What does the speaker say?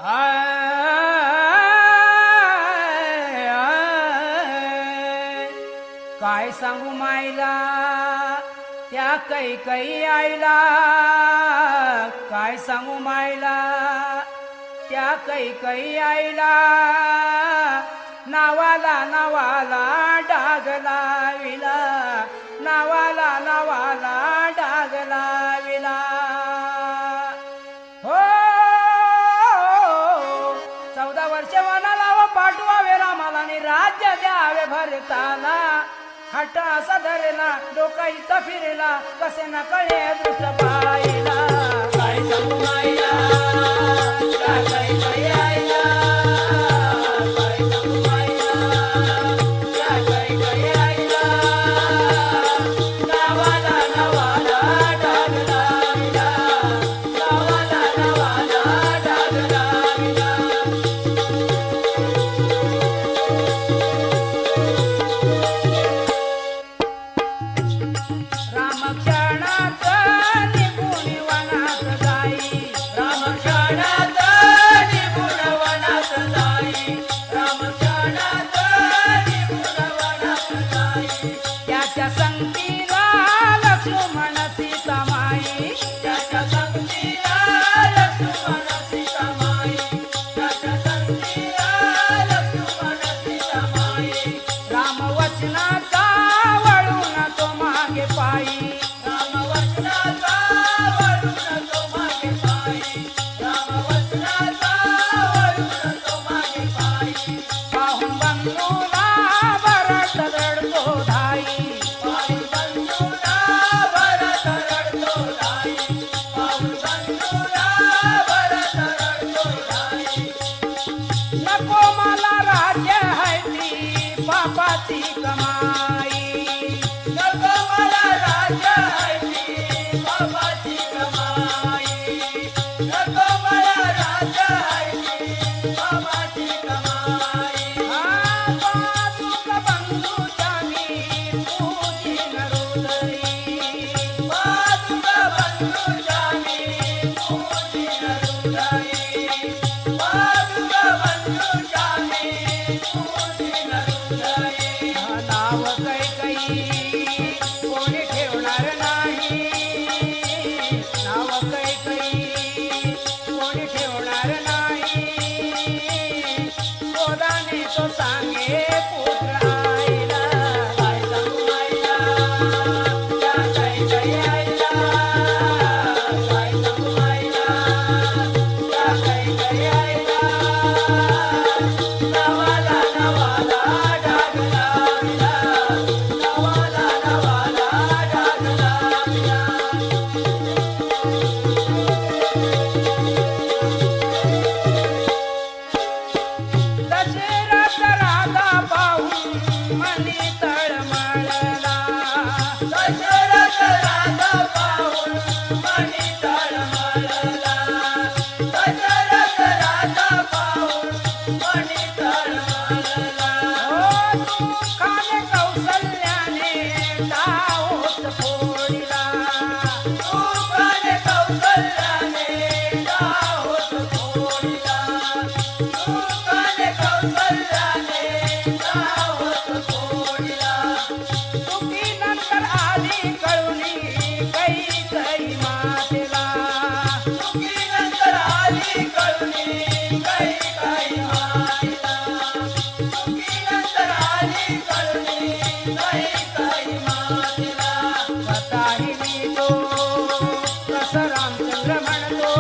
I, I, काय सांगू मायला त्या कैकई आईला, काय सांगू मायला त्या कैकई आईला, नावाला नावाला डाग लाविला, नावाला नावाला डाग लाविला. हो 14 वर्ष वनाला व पाठवावे रामाला आणि राज्य द्यावे भरताला. हट्ट असा धरला डोकाईचा फिरला, कसे न कळे दृष्ट पाहिला. काय सांगू मायला त्या कैकई आईला, काय सांगू मायला त्या कैकई आईला, नावाला नावाला डाग लाविला, नावाला नावाला डाग लाविला. रामक्षणात निघून वनात जाई, रामक्षणात निघून वनात जाई, रामक्षणात निघून वनात जाई. त्याच्या संगतीला लक्ष्मण सीतामाई, त्याच्या संगतीला लक्ष्मण सीतामाई, त्याच्या संगतीला लक्ष्मण सीतामाई. रामवचनाचा वळून तो मागे पायी, रामवचनाचा वळून तो मागे पायी, रामवचनाचा वळून तो मागे पायी. पाहून बंधूला भरत रडतो धाई, पाहून बंधूला भरत रडतो धाई, पाहून बंधूला भरत रडतो धाई. नको मला राज्य है ती पापाची कमाई, नको मला राज्य है ती पापाची कमाई, नको मला राज्य है ती पापाची कमाई. पादुक बंधूच्या मी पूजिन हृदयी, पादुक बंधूच्या मी पूजिन हृदयी, पादुक बंधूच्या मी पूजिन हृदयी. नाव कैकई कोणी ठेवणार नाही, नाव कैकई कोणी ठेवणार नाही. गोदाने तो सांगे पुत्र आईला, काय सांगू आईला त्या कैकई आईला, काय सांगू आईला त्या कैकई आईला, नावाला नावाला डाग लाविला, नावाला नावाला डाग लाविला. दशरथ राजा पाहून मनी तळमळला, दशरथ राजा पाहून मनी तळमळला, दशरथ राजा पाहून मनी तळमळला. हो दुःखाने कौसल्याने डाहोत फोडिला, दुःखाने कौसल्याने डाहोत फोडिला, दुःखाने कौसल्याने डाहोत फोडिला. चुकीनंतर आली कळुनी कैकई मातेला, चुकीनंतर आली कळुनी कैकई मातेला, चुकीनंतर आली कळुनी कैकई मातेला. स्वतःही मी तो कसं रामचंद्र म्हणतो,